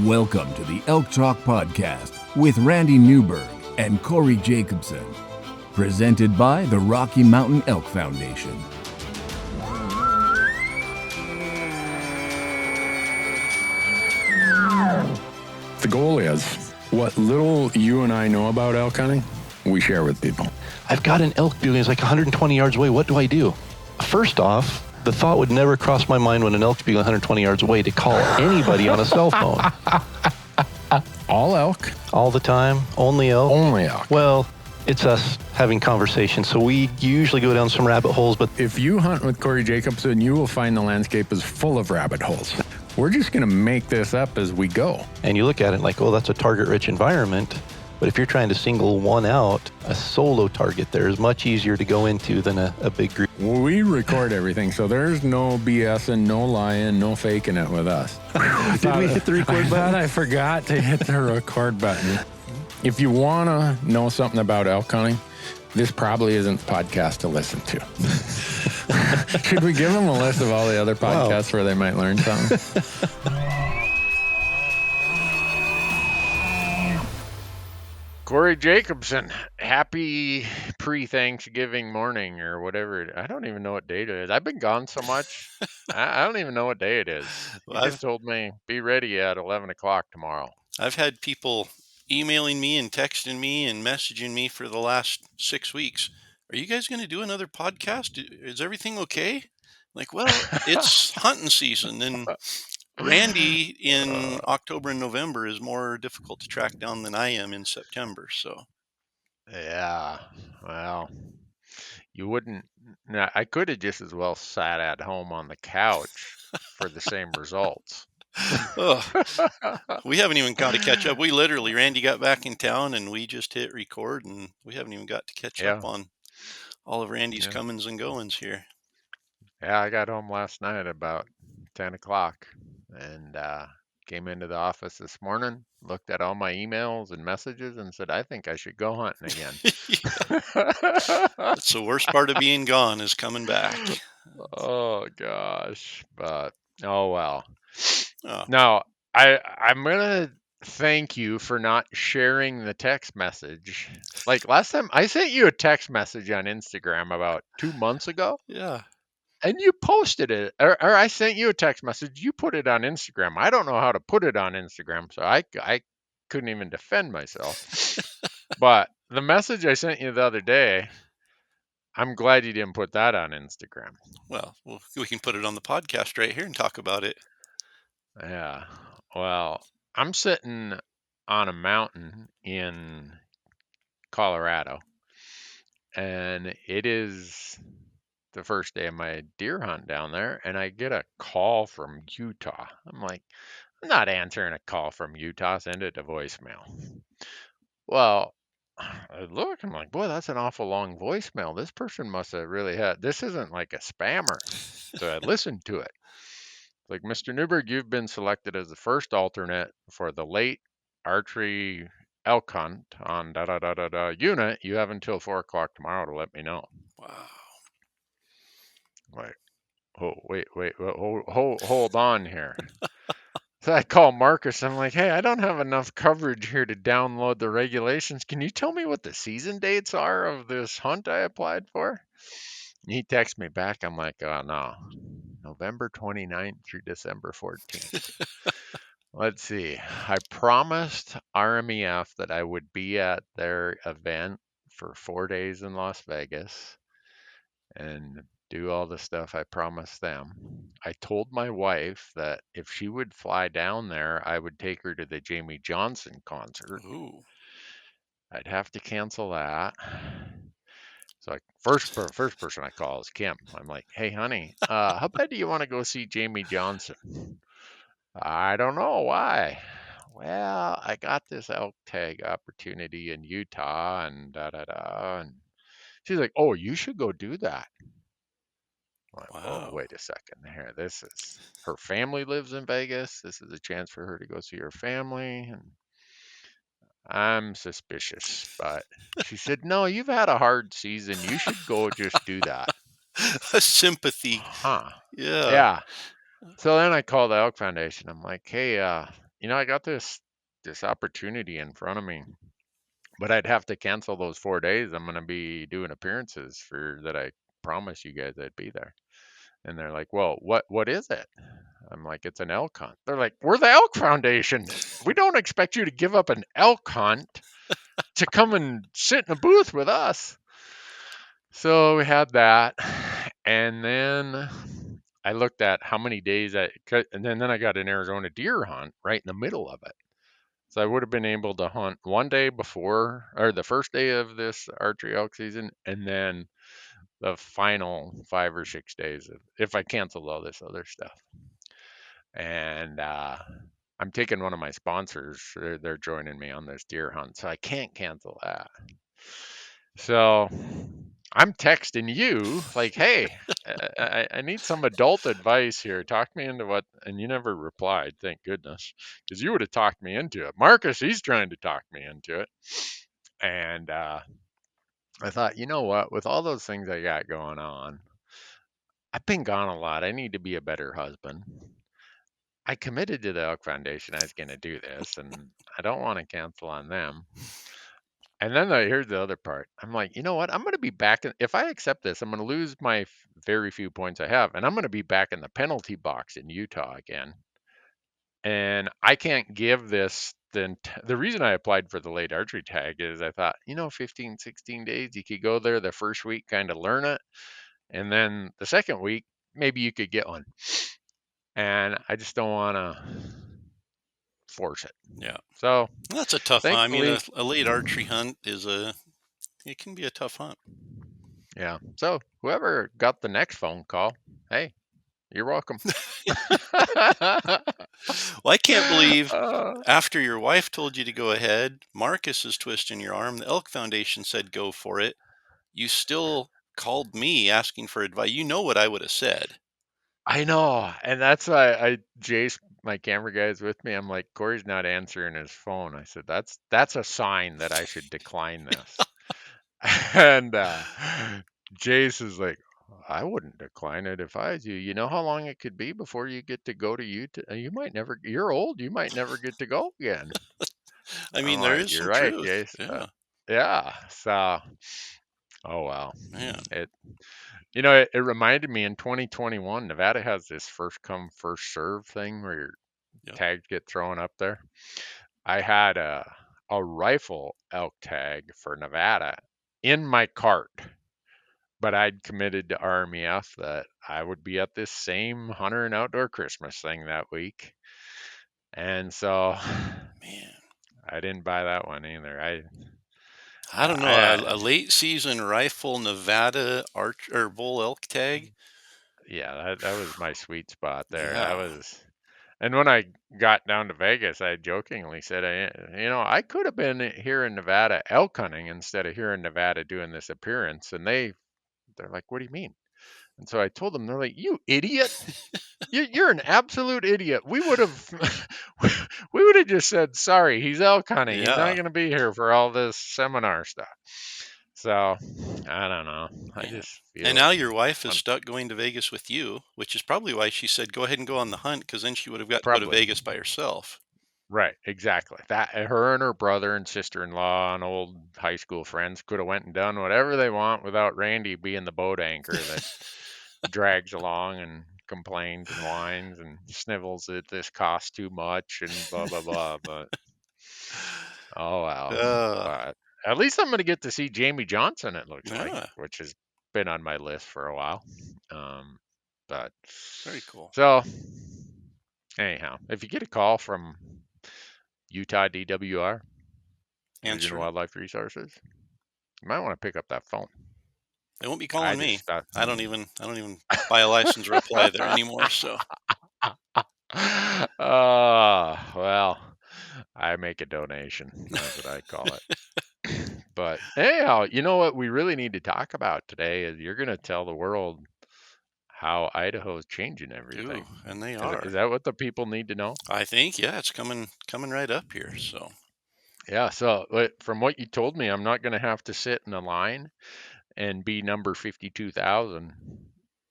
Welcome to the Elk Talk Podcast with Randy Newberg and Corey Jacobsen. Presented by the Rocky Mountain Elk Foundation. The goal is what little you and I know about elk hunting, we share with people. I've got an elk building. It's like 120 yards away. What do I do? First off, the thought would never cross my mind when an elk's being 120 yards away to call anybody on a cell phone. All elk? All the time? Only elk? Only elk. Well, it's us having conversations, so we usually go down some rabbit holes, but If you hunt with Corey Jacobsen, you will find the landscape is full of rabbit holes. We're just going to make this up as we go. and you look at it like, oh, that's a target-rich environment. But if you're trying to single one out, a solo target there is much easier to go into than a big group. We record everything, so there's no BSing, no lying, no faking it with us. Did we hit the record I button? thought I forgot to hit the record button. If you want to know something about elk hunting, this probably isn't the podcast to listen to. Should we give them a list of all the other podcasts where they might learn something? Corey Jacobsen, happy pre-Thanksgiving morning or whatever. I don't even know what date it is. I've been gone so much. I don't even know what day it is. You Well, just told me, be ready at 11 o'clock tomorrow. I've had people emailing me and texting me and messaging me for the last 6 weeks. Are you guys going to do another podcast? Is everything okay? Like, well, it's hunting season, and Randy in October and November is more difficult to track down than I am in September. So Yeah, well, you wouldn't. I could have just as well sat at home on the couch for the same results. ugh, we haven't even got to catch up. Randy got back in town and we just hit record, and we haven't even got to catch up Yeah. on all of Randy's Yeah. comings and goings here. Yeah, I got home last night about 10 o'clock and came into the office this morning, looked at all my emails and messages and said, I think I should go hunting again. That's the worst part of being gone, is coming back. Oh, gosh. But, oh, well. Oh, Now, I'm going to thank you for not sharing the text message. Like last time, I sent you a text message on Instagram about 2 months ago. yeah. And you posted it, or I sent you a text message. You put it on Instagram. I don't know how to put it on Instagram, so I couldn't even defend myself. But the message I sent you the other day, I'm glad you didn't put that on Instagram. Well, we can put it on the podcast right here and talk about it. Yeah. Well, I'm sitting on a mountain in Colorado, and it is the first day of my deer hunt down there, and I get a call from Utah. I'm like, I'm not answering a call from Utah. Send it to voicemail. Well, I look, I'm like, boy, that's an awful long voicemail. This person must have really had, this isn't like a spammer. So I listened to it. Like, Mr. Newberg, you've been selected as the first alternate for the late archery elk hunt on unit. You have until 4 o'clock tomorrow to let me know. Wow. Like, oh, wait, hold on here. So I call Marcus. I'm like, hey, I don't have enough coverage here to download the regulations. Can you tell me what the season dates are of this hunt I applied for? And he texts me back. I'm like, oh, no. November 29th through December 14th. Let's see. I promised RMEF that I would be at their event for 4 days in Las Vegas and do all the stuff I promised them. I told my wife that if she would fly down there, I would take her to the Jamie Johnson concert. Ooh. I'd have to cancel that. So first person I call is Kim. I'm like, hey, honey, how bad do you want to go see Jamie Johnson? I don't know. Why? Well, I got this elk tag opportunity in Utah and da-da-da. And she's like, oh, you should go do that. Like, Wow. oh, wait a second here. This is her family lives in Vegas. This is a chance for her to go see her family. And I'm suspicious. But she said, no, you've had a hard season. You should go just do that. A sympathy. Huh. Yeah. Yeah. So then I called the Elk Foundation. I'm like, hey, I got this opportunity in front of me, but I'd have to cancel those 4 days. I'm going to be doing appearances for that. I promised you guys I'd be there. And they're like, well, what is it? I'm like, it's an elk hunt. They're like, we're the Elk Foundation. We don't expect you to give up an elk hunt to come and sit in a booth with us. So we had that. And then I looked at how many days and then I got an Arizona deer hunt right in the middle of it. So I would have been able to hunt one day before, or the first day of this archery elk season, and then the final 5 or 6 days if I canceled all this other stuff. And I'm taking one of my sponsors. They're joining me on this deer hunt, so I can't cancel that. So I'm texting you like, hey, I need some adult advice here. Talk me into what, and you never replied, thank goodness, because you would have talked me into it. Marcus, he's trying to talk me into it. And I thought, you know what, with all those things I got going on, I've been gone a lot. I need to be a better husband. I committed to the Elk Foundation I was going to do this, and I don't want to cancel on them. And then here's the other part. I'm like, you know what? I'm going to be back. If I accept this, I'm going to lose my very few points I have, and I'm going to be back in the penalty box in Utah again. And I can't give this. The reason I applied for the late archery tag is I thought, 15, 16 days, you could go there the first week, kind of learn it. And then the second week, maybe you could get one. And I just don't want to force it. Yeah. So that's a tough hunt. I mean, thankfully- a late archery hunt it can be a tough hunt. Yeah. So whoever got the next phone call, hey, you're welcome. Well, I can't believe after your wife told you to go ahead, Marcus is twisting your arm. The Elk Foundation said go for it. You still called me asking for advice. You know what I would have said. I know. And that's why Jace, my camera guy, is with me. I'm like, Corey's not answering his phone. I said, that's a sign that I should decline this. And Jace is like, I wouldn't decline it if I was you. You know how long it could be before you get to go to Utah? You're old. You might never get to go again. I mean, there is you're some right, truth. Jace. Yeah. So, oh, well. Man. It reminded me in 2021, Nevada has this first come, first serve thing where your tags get thrown up there. I had a rifle elk tag for Nevada in my cart, but I'd committed to RMEF that I would be at this same hunter and outdoor Christmas thing that week. And so, man, I didn't buy that one either. I don't know. A late season rifle Nevada bull elk tag. Yeah, that was my sweet spot there. Yeah. And when I got down to Vegas, I jokingly said, I could have been here in Nevada elk hunting instead of here in Nevada doing this appearance. And they're like, what do you mean? And so I told them, they're like, you idiot. You're an absolute idiot. We would have just said, sorry, he's elk hunting. He's not going to be here for all this seminar stuff. So I don't know. I just feel. And now your wife is stuck going to Vegas with you, which is probably why she said, go ahead and go on the hunt, because then she would have got to go to Vegas by herself. Right, exactly. That her and her brother and sister-in-law and old high school friends could have went and done whatever they want without Randy being the boat anchor that drags along and complains and whines and snivels that this costs too much and blah blah blah. But oh well. But at least I'm going to get to see Jamie Johnson. It looks like, which has been on my list for a while. But very cool. So anyhow, if you get a call from Utah DWR, Regional Wildlife Resources, you might want to pick up that phone. They won't be calling me. I don't even buy a license or apply there anymore. So, well, I make a donation. That's what I call it. But anyhow, you know what we really need to talk about today is you're going to tell the world how Idaho is changing everything. Ooh, and they are. Is that what the people need to know? I think, it's coming right up here. So, yeah. So from what you told me, I'm not going to have to sit in a line and be number 52,000.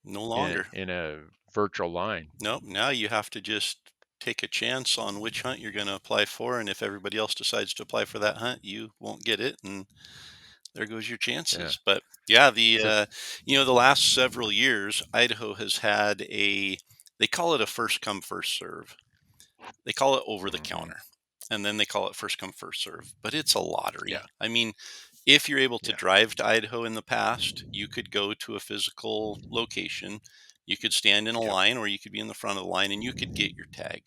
No longer in a virtual line. Nope. Now you have to just take a chance on which hunt you're going to apply for. And if everybody else decides to apply for that hunt, you won't get it. And there goes your chances. Yeah. But yeah, So, the last several years, Idaho has had they call it a first come, first serve. They call it over the mhm. counter, and then they call it first come, first serve, but it's a lottery. Yeah. I mean, if you're able to Yeah. drive to Idaho in the past, you could go to a physical location, you could stand in a Yep. line, or you could be in the front of the line and you could get your tag.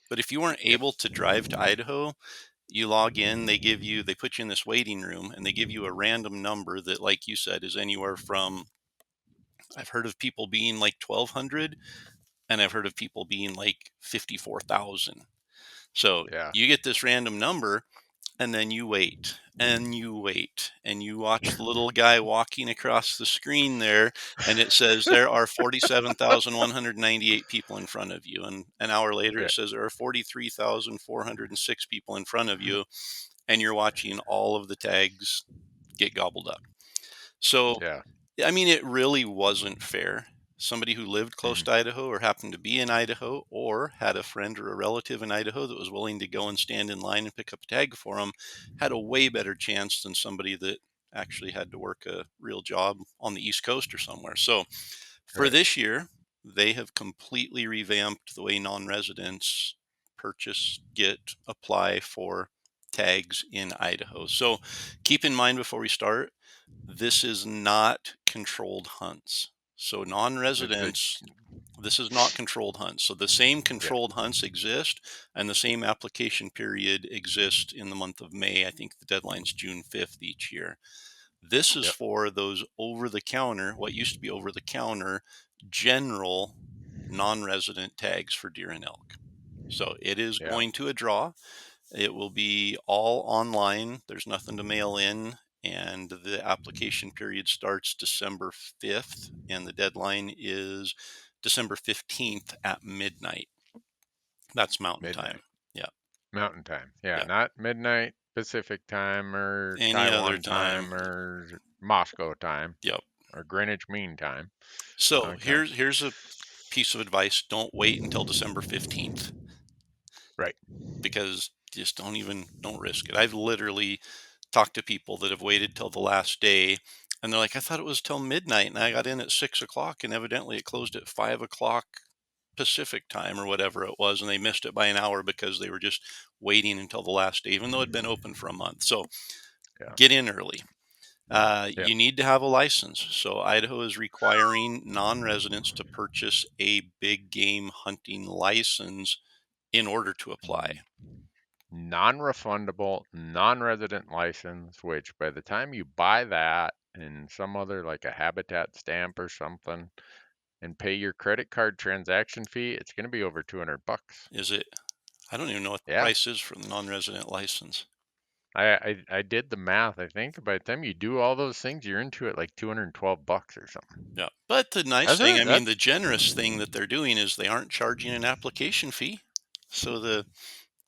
But if you weren't Yep. able to drive to Idaho, you log in, they put you in this waiting room and they give you a random number that, like you said, is anywhere from, I've heard of people being like 1,200 and I've heard of people being like 54,000. So Yeah. you get this random number and then you wait and you wait and you watch the little guy walking across the screen there, and it says there are 47,198 people in front of you. And an hour later, Yeah. it says there are 43,406 people in front of you, and you're watching all of the tags get gobbled up. So, Yeah. I mean, it really wasn't fair. Somebody who lived close Mhm. to Idaho or happened to be in Idaho or had a friend or a relative in Idaho that was willing to go and stand in line and pick up a tag for them had a way better chance than somebody that actually had to work a real job on the East Coast or somewhere. So for Right. this year, they have completely revamped the way non-residents purchase, get, apply for tags in Idaho. So keep in mind before we start, this is not controlled hunts. So It's a non-residents, this is not controlled hunts. So the same yeah. controlled hunts exist and the same application period exists in the month of May. I think the deadline's June 5th each year. This is Yep. for those over the counter, what used to be over the counter, general non-resident tags for deer and elk. So it is Yeah. going to a draw. It will be all online. There's nothing to mail in. And the application period starts December 5th, and the deadline is December 15th at midnight. That's Mountain Time. Midnight Yeah. Mountain Time. Yeah. Yeah. Not midnight Pacific time or Any other Taiwan time. time or Moscow time Yep. or Greenwich Mean Time. So Okay. here's a piece of advice. Don't wait until December 15th. Right. Because just don't risk it. I've literally talked to people that have waited till the last day, and they're like, I thought it was till midnight, and I got in at 6 o'clock, and evidently it closed at 5 o'clock Pacific time or whatever it was, and they missed it by an hour because they were just waiting until the last day, even though it'd been open for a month. So Yeah. get in early. Yeah. You need to have a license. So Idaho is requiring non-residents to purchase a big game hunting license in order to apply. Non-refundable, non-resident license, which by the time you buy that and some other like a habitat stamp or something and pay your credit card transaction fee, it's going to be over $200. Is it? I don't even know what the Yeah. price is for the non-resident license. I did the math. I think by the time you do all those things, you're into it like $212 or something. Yeah. But the nice That's thing, it. I mean, the generous thing that they're doing is they aren't charging an application fee. So the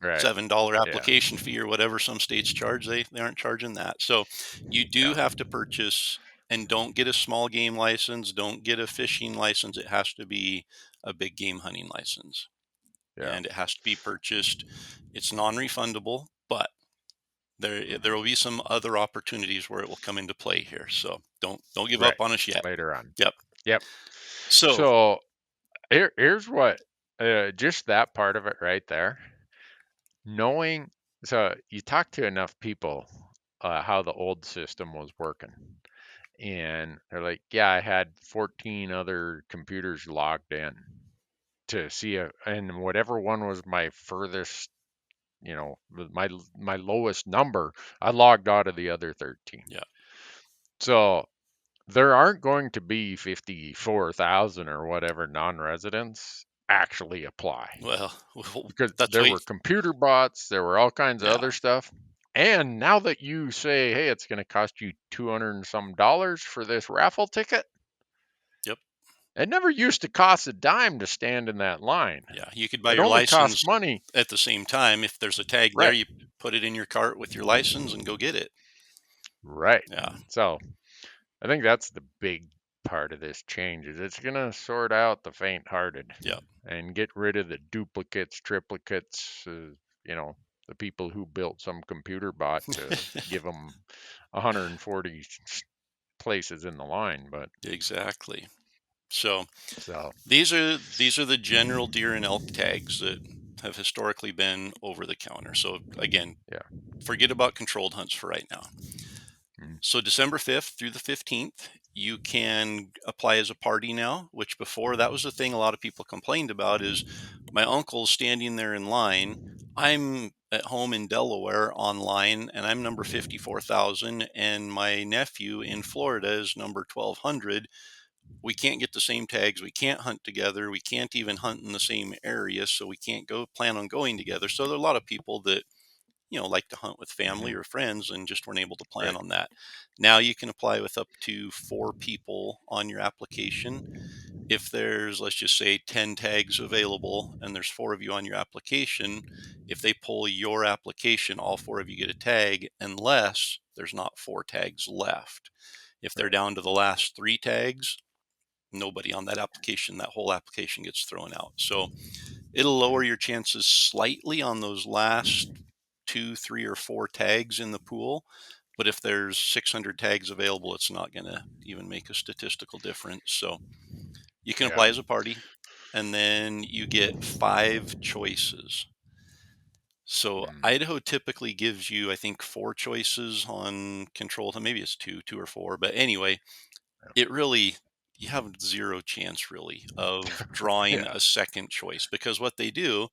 Right. $7 Yeah. application fee or whatever some states charge, they aren't charging that. So you do Yeah. have to purchase, and don't get a small game license, don't get a fishing license. It has to be a big game hunting license. Yeah. And it has to be purchased. It's non-refundable, but there will be some other opportunities where it will come into play here. So don't give Right. up on us yet. Later on. Yep. Yep. So So here's what just that part of it right there. Knowing, so you talk to enough people how the old system was working, and they're like, yeah, I had 14 other computers logged in to see and whatever one was my furthest, my lowest number, I logged out of the other 13. yeah. So there aren't going to be 54,000 or whatever non-residents actually apply Well, because that's there what. were computer bots, there were all kinds of Yeah. other stuff. And now that you say, hey, it's going to cost you 200 and some dollars for this raffle ticket. Yep. It never used to cost a dime to stand in that line. Yeah. You could buy It your only license cost money. at the same time. If there's a tag there, Right. you put it in your cart with your license and go get it. Right. Yeah. So I think that's the big part of this change is it's going to sort out the faint-hearted Yeah. and get rid of the duplicates, triplicates, the people who built some computer bot to give them 140 places in the line. But Exactly. So so these are the general deer and elk tags that have historically been over the counter. So again, yeah. forget about controlled hunts for right now. Mm. So December 5th through the 15th, you can apply as a party now, which before that was the thing a lot of people complained about is my uncle's standing there in line. I'm at home in Delaware online and I'm number 54,000 and my nephew in Florida is number 1,200. We can't get the same tags. We can't hunt together. We can't even hunt in the same area. So we can't plan on going together. So there are a lot of people that like to hunt with family or friends and just weren't able to plan Right. on that. Now you can apply with up to 4 people on your application. If there's, let's just say 10 tags available and there's 4 of you on your application, if they pull your application, all 4 of you get a tag unless there's not 4 tags left. If they're down to the last 3 tags, nobody on that application, that whole application gets thrown out. So it'll lower your chances slightly on those last 2, 3, or 4 tags in the pool. But if there's 600 tags available, it's not going to even make a statistical difference. So you can apply as a party, and then you get 5 choices. So Idaho typically gives you, I think, 4 choices on controlled. Maybe it's 2 or 4. But anyway, it really, you have 0 chance really of drawing a second choice, because what they do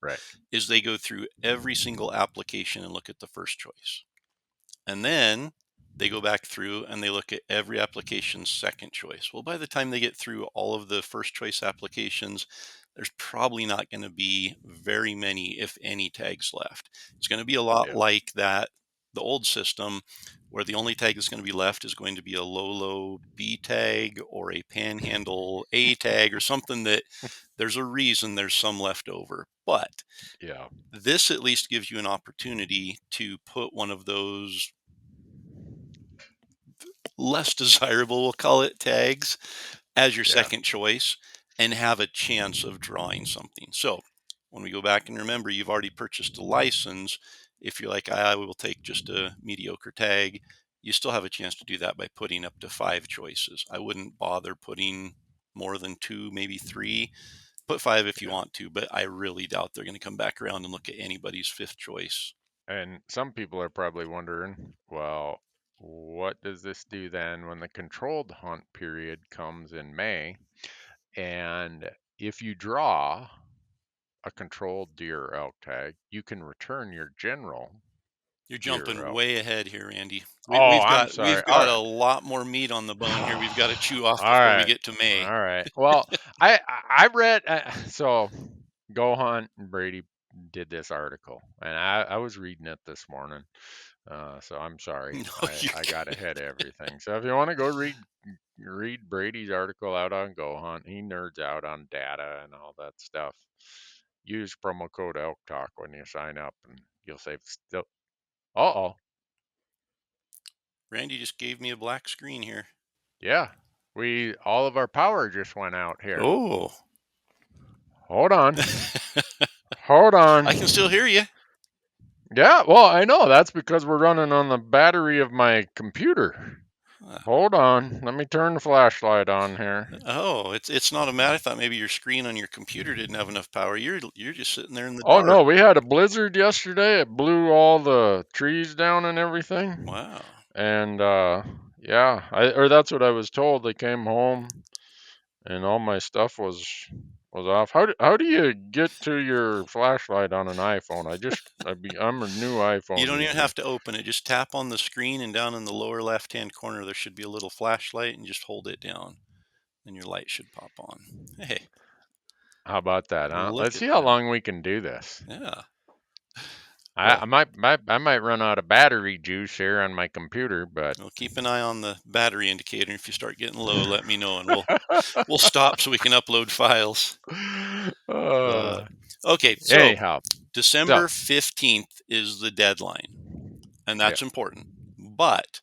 is they go through every single application and look at the first choice. And then they go back through and they look at every application's second choice. Well, by the time they get through all of the first choice applications, there's probably not going to be very many, if any, tags left. It's going to be a lot like that, the old system, where the only tag that's going to be left is going to be a Lolo B tag or a Panhandle A tag or something that there's a reason there's some left over. But this at least gives you an opportunity to put one of those less desirable, we'll call it, tags as your second choice and have a chance of drawing something. So when we go back and remember, you've already purchased a license. If you're like, I will take just a mediocre tag, you still have a chance to do that by putting up to 5 choices. I wouldn't bother putting more than 2, maybe 3. Put 5 if you want to, but I really doubt they're going to come back around and look at anybody's 5th choice. And some people are probably wondering, well, what does this do then when the controlled hunt period comes in May? And if you draw a controlled deer or elk tag, you can return your general. You're jumping way ahead here, Randy. I'm sorry. We've got a lot more meat on the bone here. We've got to chew off before we get to May. All right. Well, I read so Go Hunt and Brady did this article, and I was reading it this morning. So I'm sorry, I got ahead of everything. So if you want to go read Brady's article out on Go Hunt, he nerds out on data and all that stuff. Use promo code Elk Talk when you sign up, and you'll save still. Randy just gave me a black screen here. Yeah, all of our power just went out here. Oh, hold on, hold on. I can still hear you. Yeah, well, I know. That's because we're running on the battery of my computer. Hold on. Let me turn the flashlight on here. Oh, it's not a matter. I thought maybe your screen on your computer didn't have enough power. You're just sitting there in the dark. Oh, no. We had a blizzard yesterday. It blew all the trees down and everything. Wow. And, that's what I was told. They came home and all my stuff was off. How do you get to your flashlight on an iPhone? I'm a new iPhone. You don't even have to open it. Just tap on the screen, and down in the lower left-hand corner there should be a little flashlight, and just hold it down, and your light should pop on. Hey, how about that, huh? Let's see how long we can do this. Yeah. I might run out of battery juice here on my computer, but keep an eye on the battery indicator. If you start getting low, let me know, and we'll stop so we can upload files. Okay, so anyhow, December 15th is the deadline, and that's important. But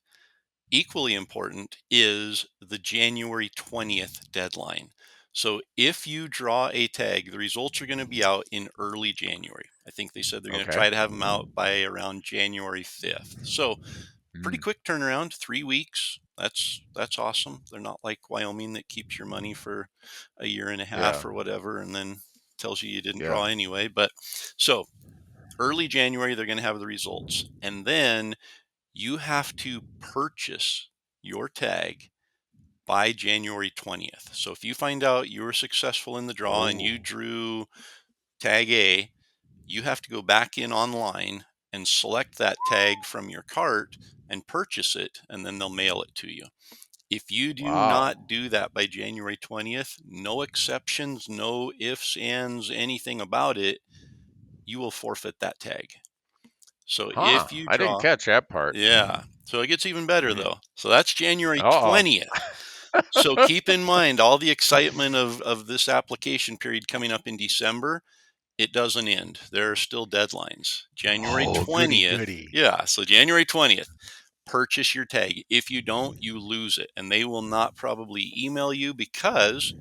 equally important is the January 20th deadline. So if you draw a tag, the results are going to be out in early January. I think they said they're going to Okay. try to have them out by around January 5th. So pretty Mm, quick turnaround, 3 weeks. That's awesome. They're not like Wyoming that keeps your money for a year and a half yeah. or whatever and then tells you didn't Yeah. draw anyway. But so early January, they're going to have the results. And then you have to purchase your tag by January 20th. So if you find out you were successful in the draw and you Oh. drew tag A, you have to go back in online and select that tag from your cart and purchase it, and then they'll mail it to you. If you do Wow. not do that by January 20th, no exceptions, no ifs, ands, anything about it, you will forfeit that tag. So Huh. if you I didn't draw, catch that part. yeah. So it gets even better Mm. though. So that's January Uh-oh. 20th. So keep in mind all the excitement of this application period coming up in December. It doesn't end. There are still deadlines. January Oh, goody 20th. goody. Yeah. So January 20th, purchase your tag. If you don't, you lose it. And they will not probably email you because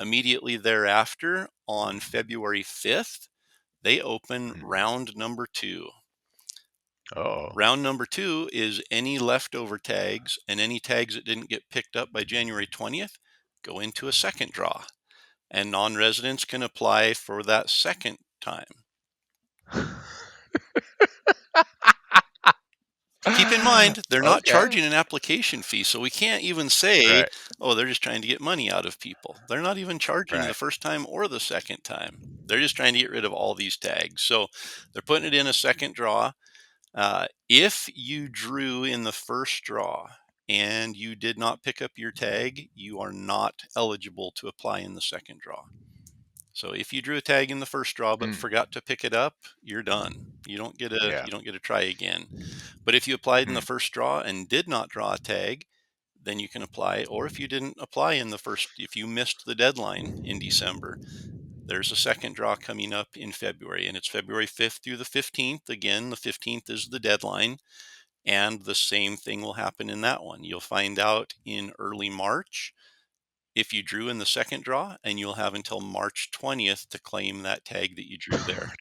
immediately thereafter, on February 5th, they open Mm. round number 2. Oh. Round number 2 is any leftover tags and any tags that didn't get picked up by January 20th go into a second draw. And non-residents can apply for that second time. Keep in mind, they're not Okay. charging an application fee, so we can't even say, Right. oh, they're just trying to get money out of people. They're not even charging the Right. first time or the second time. They're just trying to get rid of all these tags. So they're putting it in a second draw. If you drew in the first draw and you did not pick up your tag, you are not eligible to apply in the second draw. So if you drew a tag in the first draw but Mm. forgot to pick it up, you're done. You don't get Yeah. to try again. But if you applied in the Mm. first draw and did not draw a tag, then you can apply. Or if you didn't apply in the first, if you missed the deadline in December, there's a second draw coming up in February, and it's February 5th through the 15th. Again, the 15th is the deadline, and the same thing will happen in that one. You'll find out in early March if you drew in the second draw, and you'll have until March 20th to claim that tag that you drew there.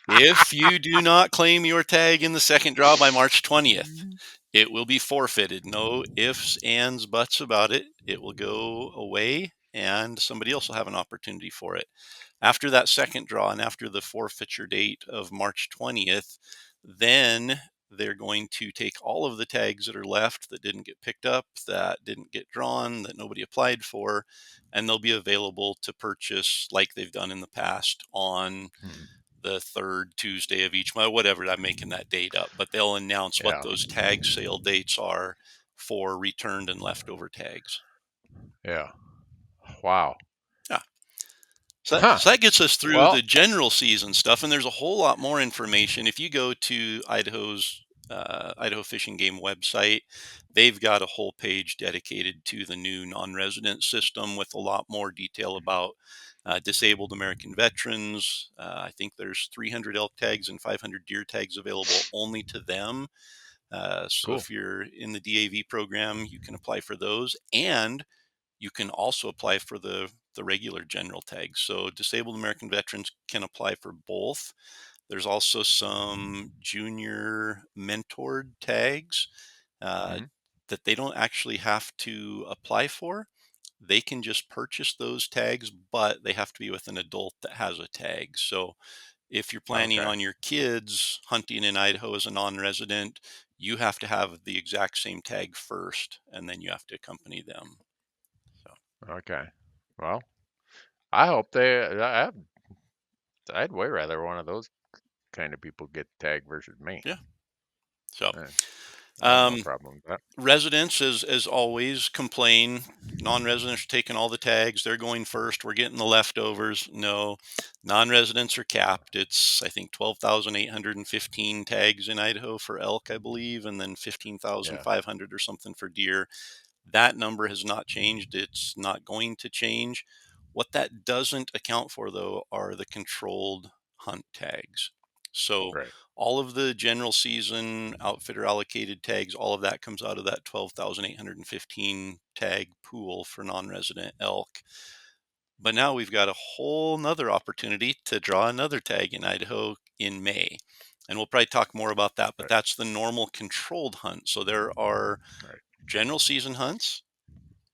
If you do not claim your tag in the second draw by March 20th, it will be forfeited. No ifs, ands, buts about it. It will go away and somebody else will have an opportunity for it. After that second draw and after the forfeiture date of March 20th, then they're going to take all of the tags that are left that didn't get picked up, that didn't get drawn, that nobody applied for, and they'll be available to purchase like they've done in the past on Mm. the third Tuesday of each month, whatever. I'm making that date up, but they'll announce what Yeah. those tag sale dates are for returned and leftover tags. Yeah. Wow. Yeah. Huh. So that gets us through Well, the general season stuff, and there's a whole lot more information. If you go to Idaho Fish and Game website, they've got a whole page dedicated to the new non-resident system with a lot more detail about disabled American veterans. I think there's 300 elk tags and 500 deer tags available only to them. So cool. if you're in the DAV program, you can apply for those, and you can also apply for the regular general tags. So disabled American veterans can apply for both. There's also some junior mentored tags uh, Hmm. that they don't actually have to apply for. They can just purchase those tags, but they have to be with an adult that has a tag. So if you're planning Okay. on your kids hunting in Idaho as a non-resident, you have to have the exact same tag first, and then you have to accompany them. So Okay. Well, I hope I'd way rather one of those kind of people get tagged versus me. yeah. So Eh, I have no um, problem with that. residents, as always, complain. Non-residents are taking all the tags. They're going first. We're getting the leftovers. No, non-residents are capped. It's, I think, 12,815 tags in Idaho for elk, I believe, and then Yeah. 15,500 or something for deer. That number has not changed. It's not going to change. What that doesn't account for, though, are the controlled hunt tags. So Right. all of the general season outfitter allocated tags, all of that comes out of that 12,815 tag pool for non-resident elk. But now we've got a whole nother opportunity to draw another tag in Idaho in May. And we'll probably talk more about that, but Right. that's the normal controlled hunt. So there are Right. general season hunts,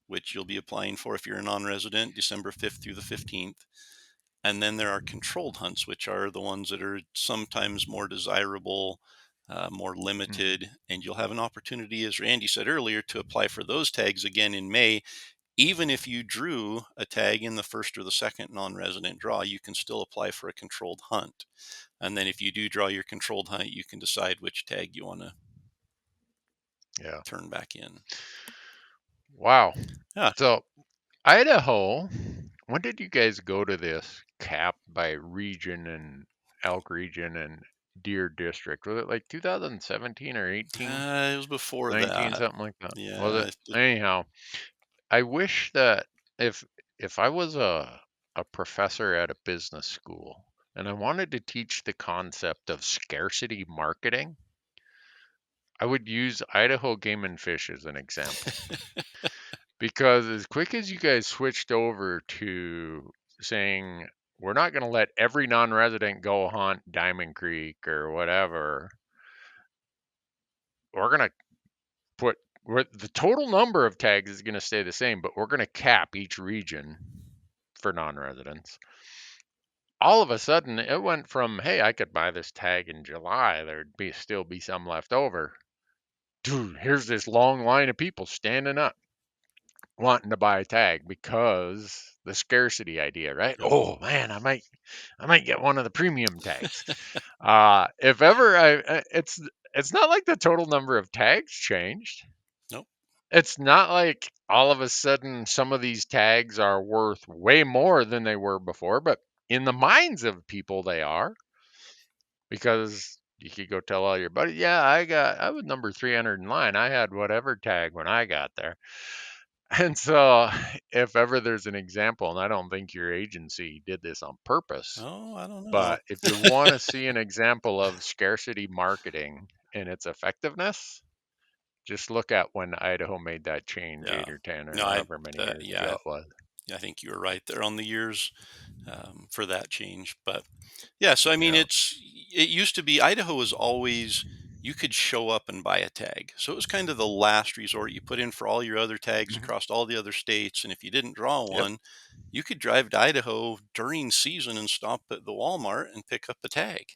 which you'll be applying for if you're a non-resident, December 5th through the 15th. And then there are controlled hunts, which are the ones that are sometimes more desirable, more limited, and you'll have an opportunity, as Randy said earlier, to apply for those tags again in May. Even if you drew a tag in the first or the second non-resident draw, you can still apply for a controlled hunt. And then if you do draw your controlled hunt, you can decide which tag you want to Yeah. turn back in. Wow. Yeah. So Idaho, when did you guys go to this cap by region and elk region and deer district? Was it like 2017 or 18, It was before 19, that. something like that? Was Yeah. it? Anyhow, I wish that if I was a professor at a business school and I wanted to teach the concept of scarcity marketing, I would use Idaho Game and Fish as an example. Because as quick as you guys switched over to saying we're not going to let every non-resident go hunt Diamond Creek or whatever, we're going to the total number of tags is going to stay the same, but we're going to cap each region for non-residents. All of a sudden, it went from, hey, I could buy this tag in July, there'd still be some left over. Dude, here's this long line of people standing up wanting to buy a tag because the scarcity idea, right? Yep. Oh man, I might get one of the premium tags. If ever it's not like the total number of tags changed. Nope. It's not like all of a sudden some of these tags are worth way more than they were before, but in the minds of people they are, because you could go tell all your buddies, yeah, I was number 300 in line. I had whatever tag when I got there. And so, if ever there's an example, and I don't think your agency did this on purpose, Oh, I don't know. but if you want to see an example of scarcity marketing and its effectiveness, just look at when Idaho made that change, Yeah. 8 or 10 or No, however many years ago it was. I think you were right there on the years for that change. But yeah, so I mean, Yeah. it used to be Idaho was always you could show up and buy a tag. So it was kind of the last resort. You put in for all your other tags Mhm. across all the other states, and if you didn't draw Yep. one, you could drive to Idaho during season and stop at the Walmart and pick up a tag.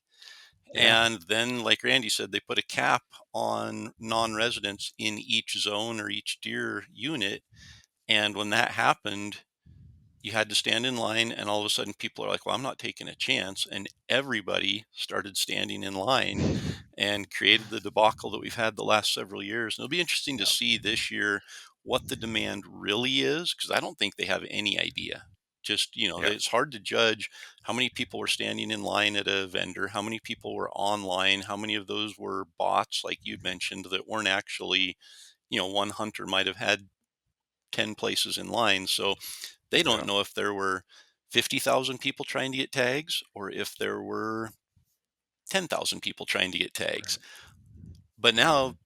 Yeah. And then, like Randy said, they put a cap on non-residents in each zone or each deer unit. And when that happened, you had to stand in line, and all of a sudden people are like, well, I'm not taking a chance. And everybody started standing in line and created the debacle that we've had the last several years. And it'll be interesting to Yeah. see this year what the demand really is, because I don't think they have any idea. Just, Yeah. it's hard to judge how many people were standing in line at a vendor, how many people were online, how many of those were bots, like you'd mentioned, that weren't actually, one hunter might have had 10 places in line. So they don't Yeah. know if there were 50,000 people trying to get tags or if there were 10,000 people trying to get tags. But now,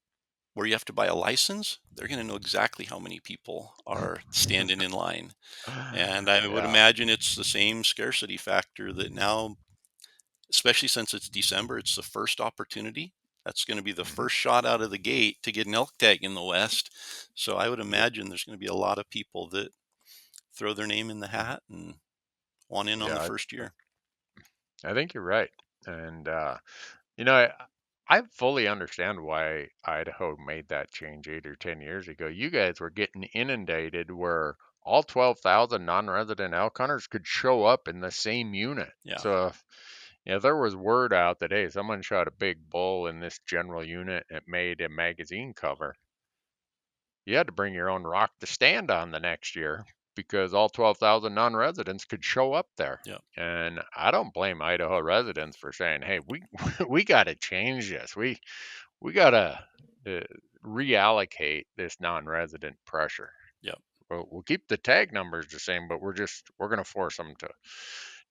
where you have to buy a license, they're going to know exactly how many people are standing in line. And I would Yeah. imagine it's the same scarcity factor that now, especially since it's December, it's the first opportunity. That's going to be the Mhm. first shot out of the gate to get an elk tag in the West. So I would imagine there's going to be a lot of people that throw their name in the hat and want in on the Yeah. first year. I think you're right. And you know, I fully understand why Idaho made that change 8 or 10 years ago. You guys were getting inundated where all 12,000 non-resident elk hunters could show up in the same unit. Yeah. So if there was word out that, hey, someone shot a big bull in this general unit and it made a magazine cover, you had to bring your own rock to stand on the next year because all 12,000 non-residents could show up there. Yeah. And I don't blame Idaho residents for saying, "Hey, we got to change this. We got to reallocate this non-resident pressure. Yep. We'll keep the tag numbers the same, but we're going to force them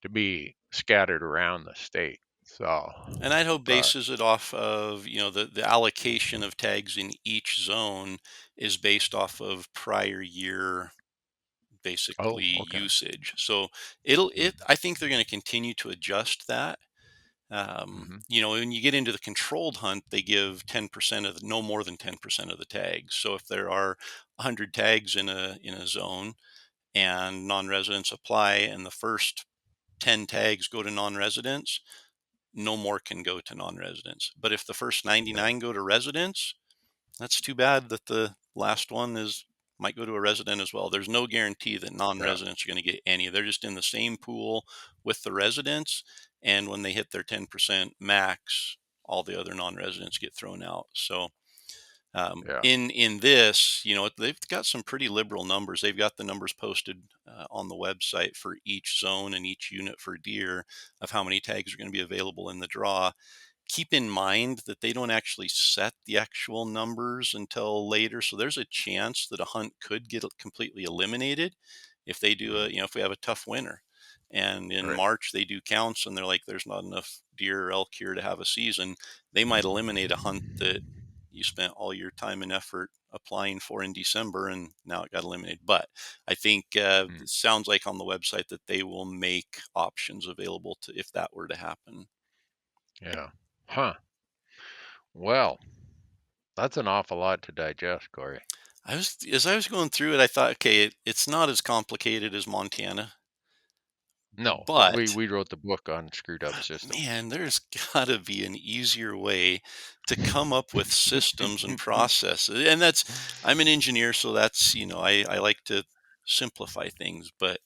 to be scattered around the state." So, And Idaho but bases it off of, the allocation of tags in each zone is based off of prior year basically okay. usage. So Mm-hmm. I think they're going to continue to adjust that. Mm-hmm. When you get into the controlled hunt, they give 10% of no more than 10% of the tags. So if there are 100 tags in a zone and non-residents apply and the first 10 tags go to non-residents, no more can go to non-residents. But if the first Yeah. 99 go to residents, that's too bad that the last one might go to a resident as well. There's no guarantee that Yeah. non-residents are going to get any. They're just in the same pool with the residents, and when they hit their 10% max, all the other non-residents get thrown out. So Yeah. in this, they've got some pretty liberal numbers. They've got the numbers posted on the website for each zone and each unit for deer of how many tags are going to be available in the draw. Keep in mind that they don't actually set the actual numbers until later. So there's a chance that a hunt could get completely eliminated if they do Mm-hmm. if we have a tough winter. And in Right. March, they do counts and they're like, there's not enough deer or elk here to have a season. They might eliminate a hunt that you spent all your time and effort applying for in December and now it got eliminated. But I think Mm. it sounds like on the website that they will make options available to if that were to happen. Yeah. Huh. Well, that's an awful lot to digest, Corey. As I was going through it, I thought, okay, it's not as complicated as Montana, No, we but we wrote the book on screwed up systems. man, there's got to be an easier way to come up with systems and processes. And I'm an engineer, so that's, I like to simplify things. But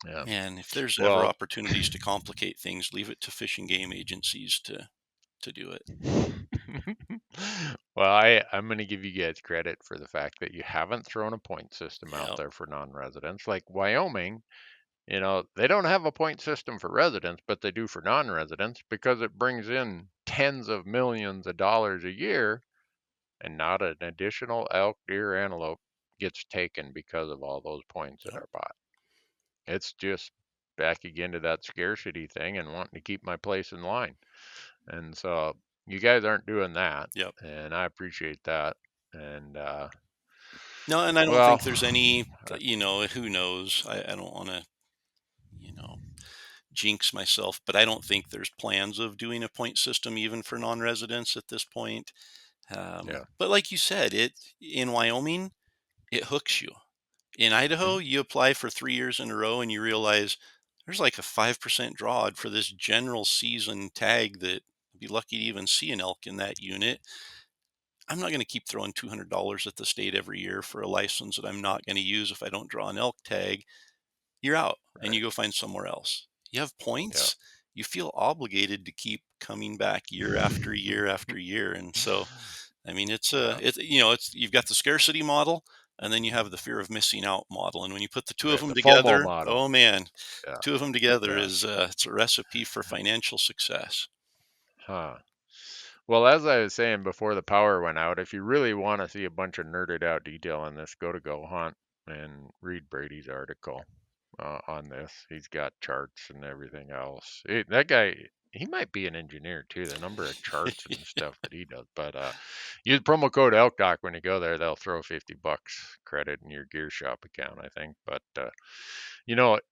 Yeah. man, if there's ever Well, opportunities to complicate things, leave it to fish and game agencies to do it. well, I'm going to give you guys credit for the fact that you haven't thrown a point system out Yep. there for non-residents. Like Wyoming, they don't have a point system for residents, but they do for non-residents because it brings in tens of millions of dollars a year, and not an additional elk, deer, antelope gets taken because of all those points that Yep. are bought. It's just back again to that scarcity thing and wanting to keep my place in line. And so you guys aren't doing that, Yep. and I appreciate that. And No, and I don't well, think there's any, who knows? I don't want to, you know, jinx myself, but I don't think there's plans of doing a point system even for non-residents at this point. yeah, But like you said, it in Wyoming, it hooks you. In Idaho, mhm, you apply for 3 years in a row and you realize there's like a 5% draw for this general season tag that I'd be lucky to even see an elk in that unit. I'm not going to keep throwing $200 at the state every year for a license that I'm not going to use if I don't draw an elk tag. You're out and right, you go find somewhere else. You have yeah. points, you feel obligated to keep coming back year after year after year. And so, I mean, Yeah, it's you've got the scarcity model and then you have the fear of missing out model. And when you put the two of right. them The FOMO together, model. oh man, Yeah, two of them together yeah. is it's a recipe for financial success. Huh. Well, as I was saying before the power went out, if you really want to see a bunch of nerded out detail on this, go to Go Hunt and read Brady's article on this. He's got charts and everything else. That guy, he might be an engineer too. The number of charts and stuff that he does. But use promo code Elk Talk when you go there. They'll throw $50 credit in your gear shop account, I think. But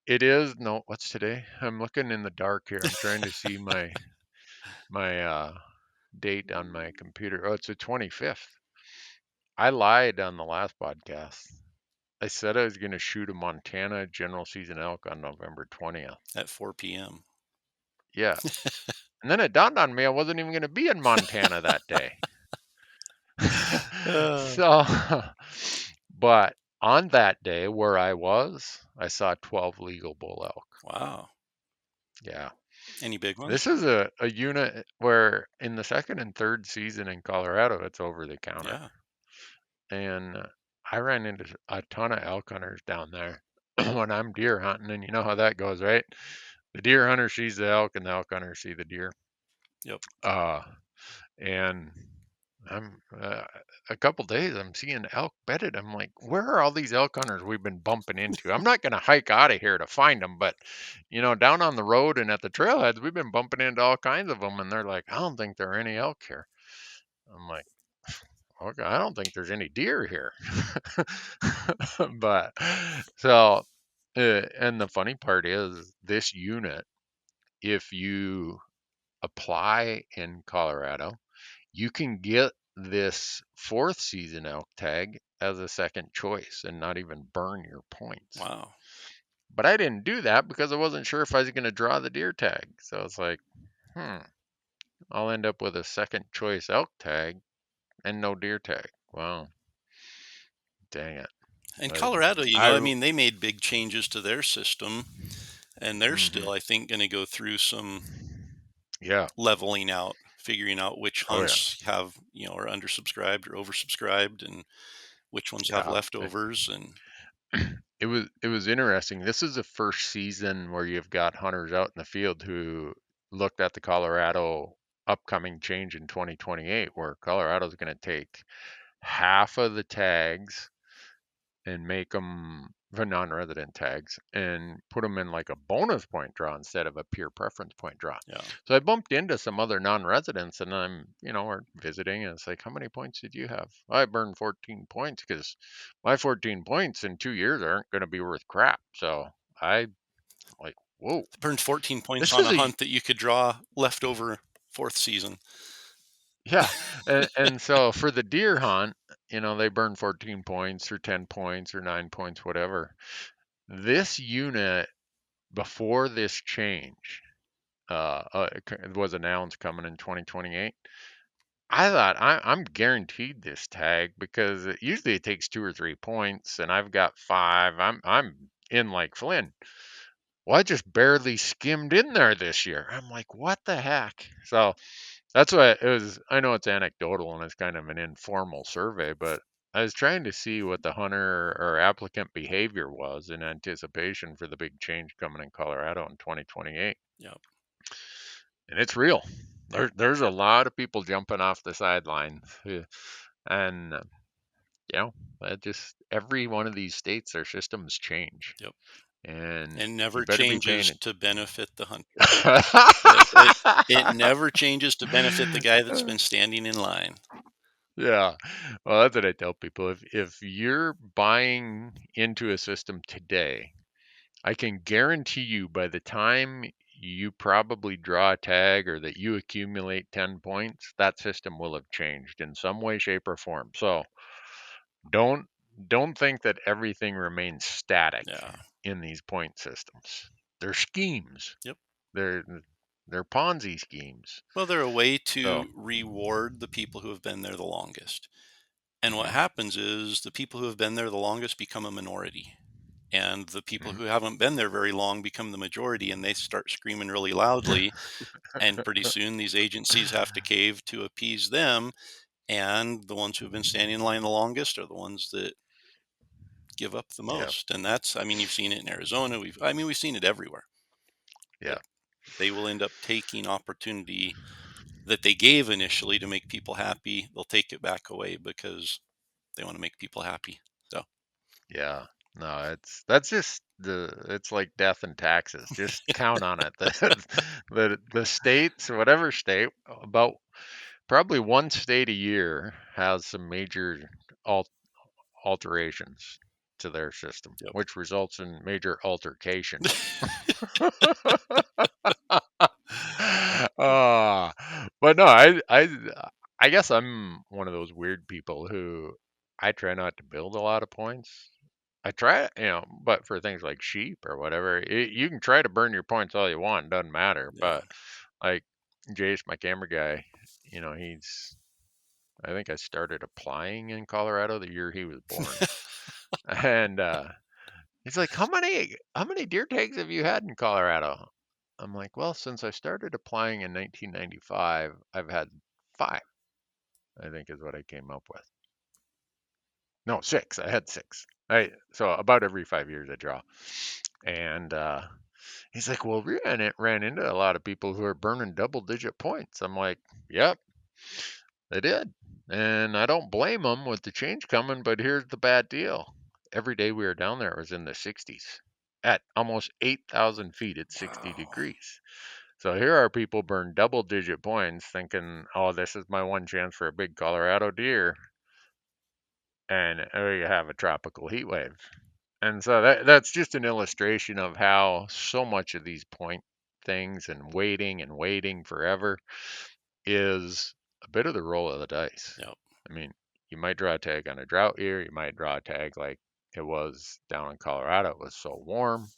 it is no. What's today? I'm looking in the dark here. I'm trying to see my date on my computer. Oh, it's the 25th. I lied on the last podcast. I said I was going to shoot a Montana general season elk on November 20th. At 4 p.m. Yeah. And then it dawned on me I wasn't even going to be in Montana that day. Uh, So, but on that day where I saw 12 legal bull elk. wow. Yeah. Any big ones? This is a unit where in the second and third season in Colorado, it's over the counter. Yeah. And I ran into a ton of elk hunters down there when I'm deer hunting, and you know how that goes, right? The deer hunter sees the elk, and the elk hunter see the deer. Yep. And I'm a couple days I'm seeing elk bedded. I'm like, where are all these elk hunters we've been bumping into? I'm not going to hike out of here to find them, but down on the road and at the trailheads, we've been bumping into all kinds of them, and they're like, I don't think there are any elk here. I'm like, okay, I don't think there's any deer here. But so, and the funny part is this unit, if you apply in Colorado, you can get this fourth season elk tag as a second choice and not even burn your points. Wow. But I didn't do that because I wasn't sure if I was going to draw the deer tag. So it's like, I'll end up with a second choice elk tag and no deer tag. Wow. Dang it. And But Colorado, I mean, they made big changes to their system, and they're still, I think, going to go through some leveling out, figuring out which hunts have, are undersubscribed or oversubscribed, and which ones have leftovers. And it was interesting. This is the first season where you've got hunters out in the field who looked at the Colorado upcoming change in 2028, where Colorado's going to take half of the tags and make them the non-resident tags and put them in like a bonus point draw instead of a pure preference point draw. Yeah. So I bumped into some other non-residents, and I'm, we're visiting, and it's like, how many points did you have? I burned 14 points because my 14 points in 2 years aren't going to be worth crap. So I like, whoa. Burned 14 points on a hunt that you could draw leftover fourth season. Yeah. And so for the deer hunt, they burn 14 points or 10 points or 9 points, whatever. This unit, before this change was announced coming in 2028, I thought I'm guaranteed this tag because usually it takes 2 or 3 points, and I've got 5. I'm in like Flynn. Well, I just barely skimmed in there this year. I'm like, what the heck? So that's why it was. I know it's anecdotal and it's kind of an informal survey, but I was trying to see what the hunter or applicant behavior was in anticipation for the big change coming in Colorado in 2028. Yep. And it's real. There's a lot of people jumping off the sidelines, and just every one of these states, their systems change. Yep. And never changes to benefit the hunter. It never changes to benefit the guy that's been standing in line. Yeah. Well, that's what I tell people. If you're buying into a system today, I can guarantee you by the time you probably draw a tag or that you accumulate 10 points, that system will have changed in some way, shape, or form. So don't think that everything remains static in these point systems. They're schemes. Yep. They're Ponzi schemes. Well, they're a way to reward the people who have been there the longest. And what happens is the people who have been there the longest become a minority. And the people who haven't been there very long become the majority, and they start screaming really loudly. And pretty soon these agencies have to cave to appease them. And the ones who have been standing in line the longest are the ones that give up the most. And that's, you've seen it in Arizona. We've seen it everywhere. Yeah. They will end up taking opportunity that they gave initially to make people happy. They'll take it back away because they want to make people happy. So yeah, no, it's like death and taxes. Just count on it. The states, whatever state, about probably one state a year has some major alterations to their system, which results in major altercations. But no, I guess I'm one of those weird people who I try not to build a lot of points. I try, but for things like sheep or whatever, you can try to burn your points all you want, doesn't matter. But like Jace, my camera guy, I think I started applying in Colorado the year he was born. And he's like, how many deer tags have you had in Colorado? I'm like, well, since I started applying in 1995, I've had 5, I think is what I came up with. No, 6. I had 6. So about every 5 years I draw. And he's like, well, we ran into a lot of people who are burning double-digit points. I'm like, yep, they did. And I don't blame them with the change coming, but here's the bad deal. Every day we were down there, it was in the 60s at almost 8,000 feet at 60 Wow. degrees. So here are people burn double digit points thinking, oh, this is my one chance for a big Colorado deer. And you have a tropical heat wave. And so that's just an illustration of how so much of these point things and waiting forever is a bit of the roll of the dice. Yep. I mean, you might draw a tag on a drought year, you might draw a tag like it was down in Colorado. It was so warm.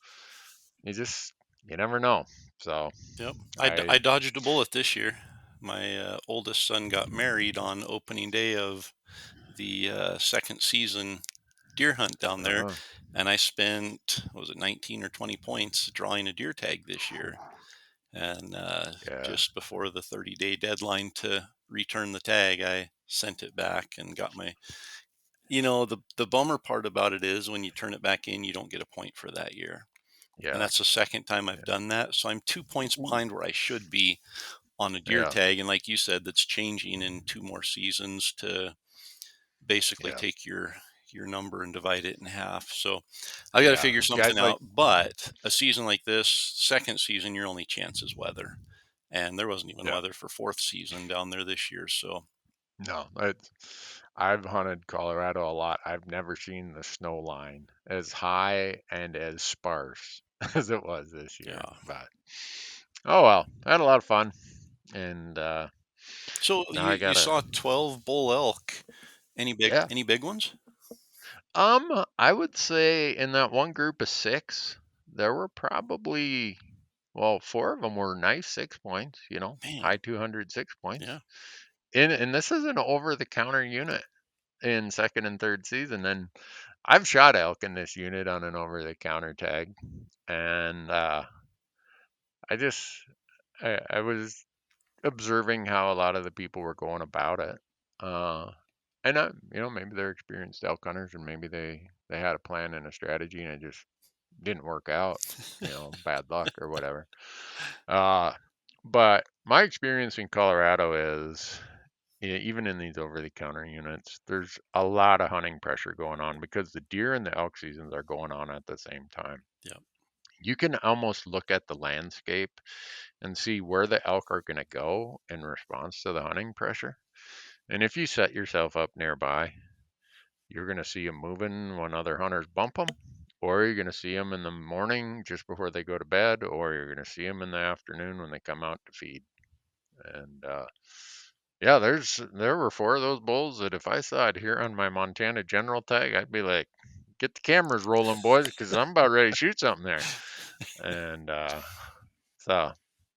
You never know. So Yep. I I dodged a bullet this year. My oldest son got married on opening day of the second season deer hunt down there, uh, and I spent, what was it, 19 or 20 points drawing a deer tag this year. And yeah, just before the 30-day deadline to return the tag, I sent it back and got my. The bummer part about it is when you turn it back in, you don't get a point for that year. And yeah, that's the second time I've done that. So I'm 2 points behind where I should be on a deer yeah, tag. And like you said, that's changing in 2 more seasons to basically yeah, take your number and divide it in half. So I got to yeah. figure Guys something like out. But a season like this, second season, your only chance is weather. And there wasn't even yeah. weather for fourth season down there this year. So No, I've hunted Colorado a lot. I've never seen the snow line as high and as sparse as it was this year. yeah. But oh well, I had a lot of fun, and So now you I you gotta saw 12 bull elk. yeah. Any big ones? I would say in that one group of six, there were probably well, four of them were nice 6 points. Man, High 200 6 points. yeah. And this is an over the counter unit in second and third season, and I've shot elk in this unit on an over the counter tag, and I just I was observing how a lot of the people were going about it, and maybe they're experienced elk hunters, and maybe they had a plan and a strategy, and it just didn't work out, bad luck or whatever. Uh, but my experience in Colorado is even in these over the counter units, there's a lot of hunting pressure going on because the deer and the elk seasons are going on at the same time. Yep. You can almost look at the landscape and see where the elk are going to go in response to the hunting pressure. And if you set yourself up nearby, you're going to see them moving when other hunters bump them, or you're going to see them in the morning just before they go to bed, or you're going to see them in the afternoon when they come out to feed. And yeah, there were four of those bulls that if I saw it here on my Montana general tag, I'd be like, get the cameras rolling, boys, because I'm about ready to shoot something there. And so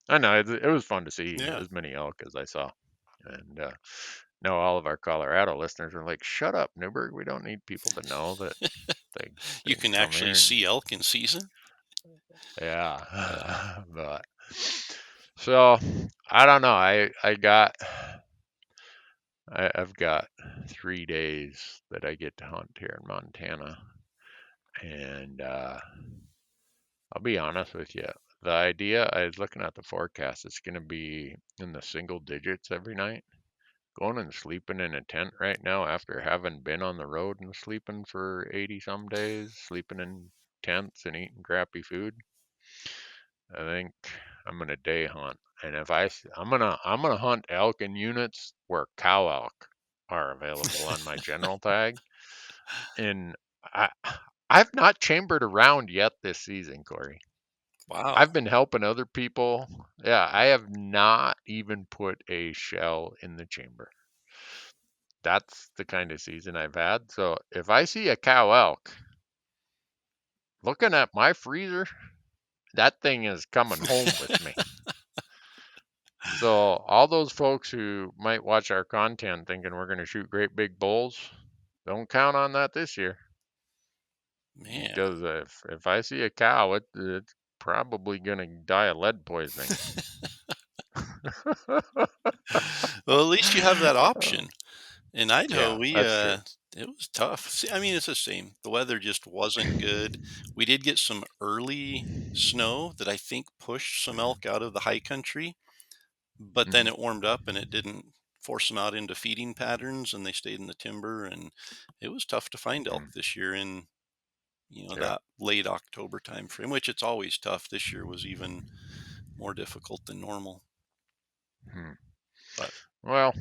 I know it was fun to see Yeah. as many elk as I saw. And now all of our Colorado listeners are like, shut up, Newberg. We don't need people to know that You they can come here. actually see elk in season. Yeah. But so I don't know. I've got 3 days that I get to hunt here in Montana, and I'll be honest with you. The idea, I was looking at the forecast, it's going to be in the single digits every night. Going and sleeping in a tent right now after having been on the road and sleeping for 80 some days, sleeping in tents and eating crappy food. I think I'm gonna day hunt, and if I'm gonna hunt elk in units where cow elk are available on my general tag, and I I've not chambered around yet this season, Corey. Wow. I've been helping other people. Yeah, I have not even put a shell in the chamber. That's the kind of season I've had. So if I see a cow elk, looking at my freezer, that thing is coming home with me. So all those folks who might watch our content thinking we're going to shoot great big bulls, don't count on that this year. Man. Because if I see a cow, it's probably going to die of lead poisoning. Well, at least you have that option. In Idaho, Yeah, that's true. it was tough. See, I mean, it's the same. The weather just wasn't good. We did get some early snow that I think pushed some elk out of the high country, but then Mhm. it warmed up and it didn't force them out into feeding patterns, and they stayed in the timber. And it was tough to find elk Mm, this year in, yeah. that late October time frame, which it's always tough. This year was even more difficult than normal. Hmm. But Well,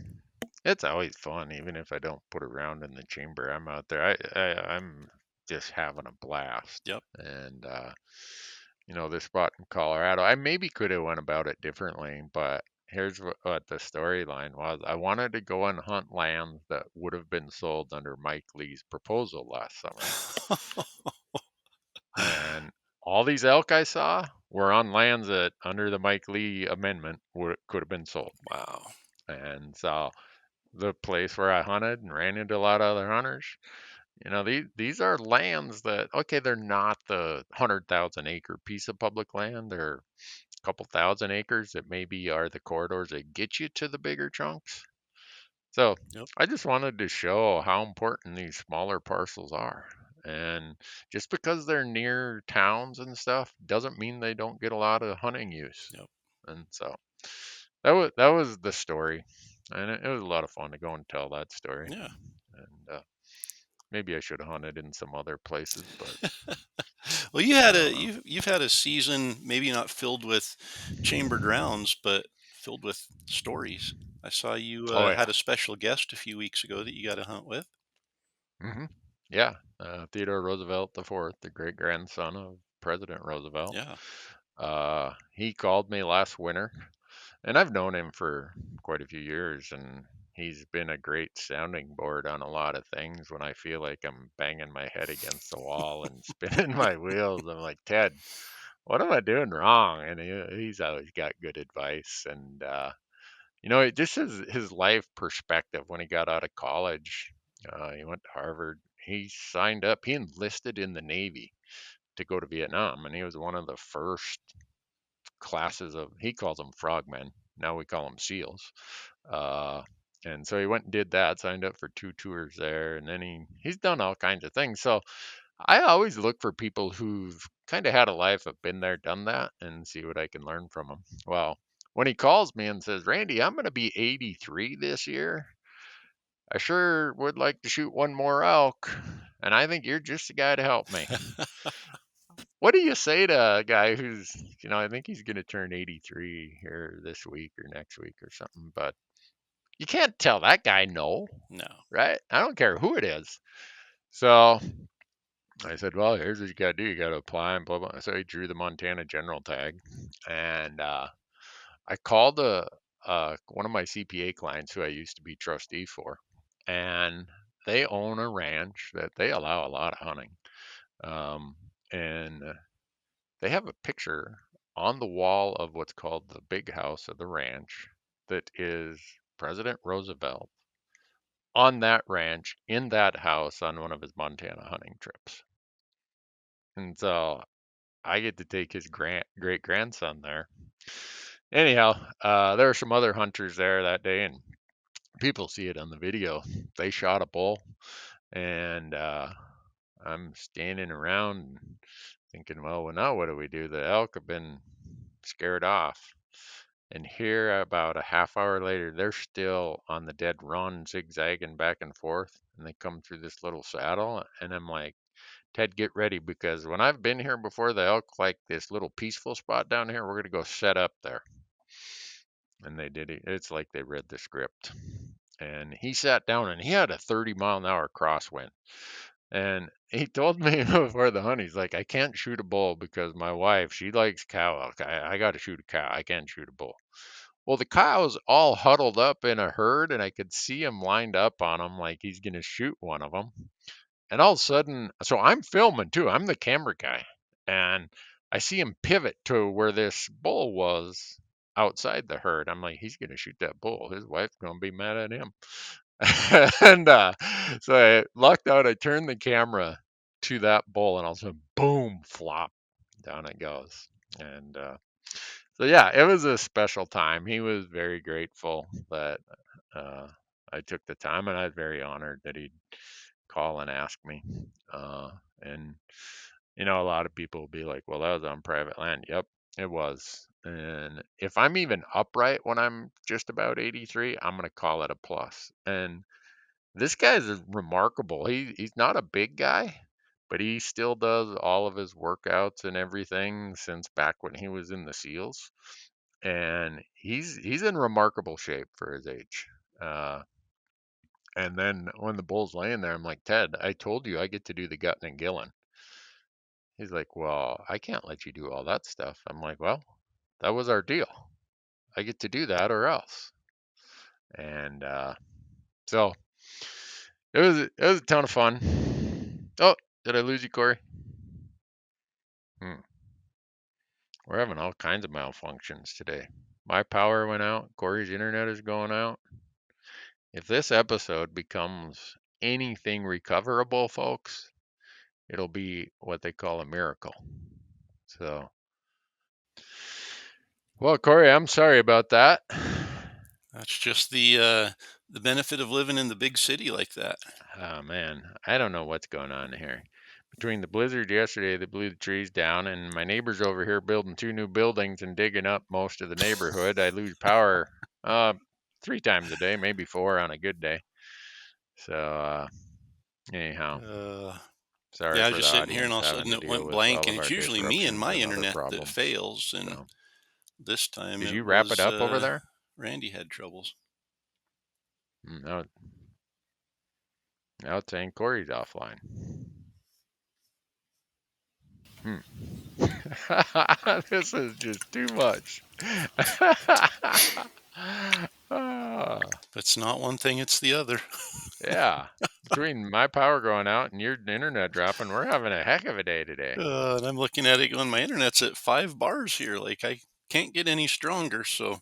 it's always fun, even if I don't put a round in the chamber. I'm out there. I'm just having a blast. yep. And this spot in Colorado, I maybe could have went about it differently, but here's what the storyline was. I wanted to go and hunt lands that would have been sold under Mike Lee's proposal last summer. And all these elk I saw were on lands that, under the Mike Lee amendment, could have been sold. Wow. And so the place where I hunted and ran into a lot of other hunters, these are lands that, okay, they're not the 100,000 acre piece of public land. They're a couple thousand acres that maybe are the corridors that get you to the bigger chunks. So Yep. I just wanted to show how important these smaller parcels are. And just because they're near towns and stuff doesn't mean they don't get a lot of hunting use. Yep. And so that was the story. And it was a lot of fun to go and tell that story. Yeah. And maybe I should have hunted in some other places, but Well, I don't know. you've had a season maybe not filled with chambered rounds, but filled with stories. I saw you Oh had yeah. a special guest a few weeks ago that you got to hunt with. hmm Yeah. Theodore Roosevelt IV, the great grandson of President Roosevelt. Yeah. He called me last winter, and I've known him for quite a few years, and he's been a great sounding board on a lot of things. When I feel like I'm banging my head against the wall and spinning my wheels, I'm like, Ted, what am I doing wrong? And he's always got good advice. And it just his life perspective when he got out of college. He went to Harvard. He signed up. He enlisted in the Navy to go to Vietnam, and he was one of the first classes of, he calls them frogmen. Now we call them SEALs. Uh, and so he went and did that, signed up for 2 tours there, and then he's done all kinds of things. So I always look for people who've kind of had a life, have been there, done that, and see what I can learn from them. Well, when he calls me and says, Randy, I'm going to be 83 this year. I sure would like to shoot one more elk, and I think you're just the guy to help me. What do you say to a guy who's, I think he's going to turn 83 here this week or next week or something, but you can't tell that guy no, No. right? I don't care who it is. So I said, well, here's what you got to do. You got to apply and blah, blah. So he drew the Montana general tag. And I called one of my CPA clients who I used to be trustee for. And they own a ranch that they allow a lot of hunting. And they have a picture on the wall of what's called the big house of the ranch that is President Roosevelt on that ranch in that house on one of his Montana hunting trips. And so I get to take his great grandson there. Anyhow, there were some other hunters there that day, and people see it on the video. They shot a bull, and I'm standing around thinking, well, now what do we do? The elk have been scared off. And here, about a half hour later, they're still on the dead run, zigzagging back and forth. And they come through this little saddle. And I'm like, Ted, get ready, because when I've been here before, the elk like this little peaceful spot down here. We're going to go set up there. And they did it. It's like they read the script. And he sat down and he had a 30-mile-an-hour crosswind. And he told me before the hunt, he's like, I can't shoot a bull because my wife, she likes cow elk. I got to shoot a cow. I can't shoot a bull. Well, the cow's all huddled up in a herd, and I could see him lined up on him like he's going to shoot one of them. And all of a sudden, so I'm filming too. I'm the camera guy. And I see him pivot to where this bull was outside the herd. I'm like, he's going to shoot that bull. His wife's going to be mad at him. And so I lucked out. I turned the camera to that bull, and all of a sudden, boom, flop, down it goes. And so, yeah, it was a special time. He was very grateful that I took the time, and I was very honored that he'd call and ask me. And a lot of people will be like, well, that was on private land. Yep, It was. And if I'm even upright when I'm just about 83, I'm going to call it a plus. And this guy's remarkable. He's not a big guy, but he still does all of his workouts and everything since back when he was in the SEALs. And he's in remarkable shape for his age. And then when the bull's laying there, I'm like, Ted, I told you I get to do the gutting and gilling. He's like, well, I can't let you do all that stuff. I'm like, well, that was our deal. I get to do that or else. And so it was a ton of fun. Oh, did I lose you, Corey? We're having all kinds of malfunctions today. My power went out. Corey's internet is going out. If this episode becomes anything recoverable, folks, it'll be what they call a miracle. So, well, Corey, I'm sorry about that. That's just the benefit of living in the big city like that. Oh man, I don't know what's going on here. Between the blizzard yesterday that blew the trees down and my neighbors over here building 2 new buildings and digging up most of the neighborhood, I lose power 3 times a day, maybe 4 on a good day. So anyhow, sorry Yeah, I for was just the sitting here and all of a audience sudden having it to deal went with blank, all and of it's our usually me and disruptions my and other internet that problems. fails, and So, this time did it you wrap was, it up over there? Randy had troubles. No, now it's saying Corey's offline. This is just too much. Ah, It's not one thing, it's the other. yeah. Between my power going out and your internet dropping, we're having a heck of a day today. And I'm looking at it going, my internet's at 5 bars here. Like, I can't get any stronger. So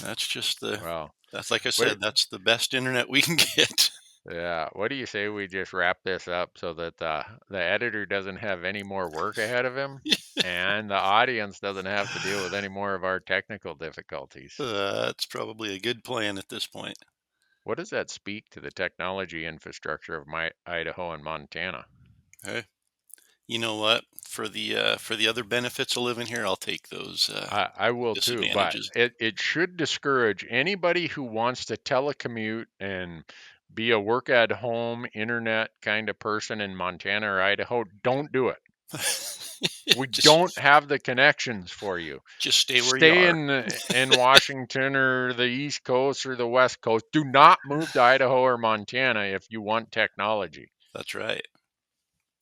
that's just Well, that's like I what, said, that's the best internet we can get. yeah. What do you say we just wrap this up so that the editor doesn't have any more work ahead of him and the audience doesn't have to deal with any more of our technical difficulties? That's probably a good plan at this point. What does that speak to the technology infrastructure of my Idaho and Montana? Hey, you know what? For the other benefits of living here, I'll take those I will too, but disadvantages. it should discourage anybody who wants to telecommute and be a work at home internet kind of person in Montana or Idaho. Don't do it. We don't have the connections for you. Just stay where you Stay are. in Washington or the East Coast or the West Coast. Do not move to Idaho or Montana if you want technology. That's right.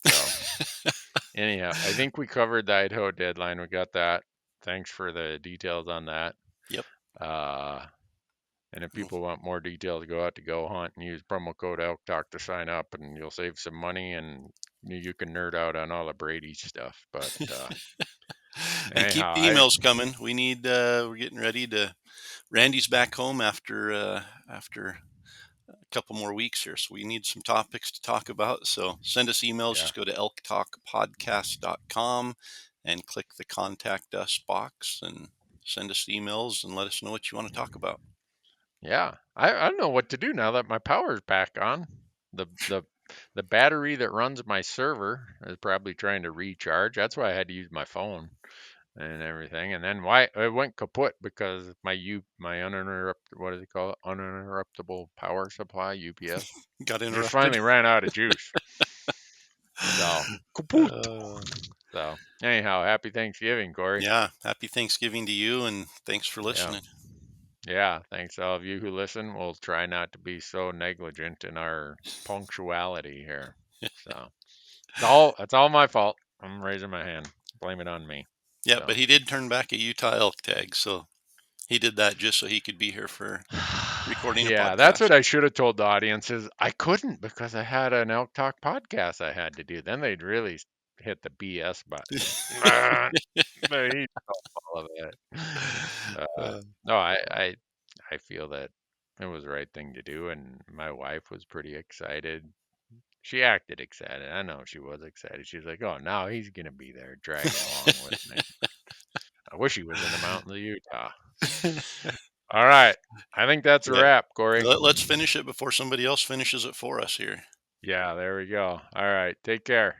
So anyhow, I think we covered the Idaho deadline. We got that. Thanks for the details on that. Yep. And if people want more details, go out to Go Hunt and use promo code Elk Talk to sign up, and you'll save some money, and you can nerd out on all of Brady's stuff. But and keep the emails coming. We need. We're getting ready to. Randy's back home after a couple more weeks here, so we need some topics to talk about. So send us emails. Yeah. Just go to elktalkpodcast.com and click the contact us box and send us emails and let us know what you want to talk about. Yeah, I don't know what to do now that my power's back on. The battery that runs my server is probably trying to recharge. That's why I had to use my phone and everything. And then why it went kaput because my uninterrupted, what is it called? Uninterruptible power supply, UPS. Got interrupted. Just finally ran out of juice. So kaput. So anyhow, happy Thanksgiving, Corey. Yeah, happy Thanksgiving to you, and thanks for listening. Yeah, thanks to all of you who listen. We'll try not to be so negligent in our punctuality here. So it's all my fault. I'm raising my hand. Blame it on me. Yeah, So. but he did turn back a Utah elk tag, so he did that just so he could be here for recording a podcast. Yeah, that's what I should have told the audience is I couldn't because I had an Elk Talk podcast I had to do. Then they'd really hit the BS button. He's all of it. No, I feel that it was the right thing to do, and my wife was pretty excited. She acted excited. I know she was excited. She was like, "Oh, now he's gonna be there, dragging along with me." I wish he was in the mountains of Utah. All right, I think that's a wrap, Corey. Let's finish it before somebody else finishes it for us here. Yeah, there we go. All right, take care.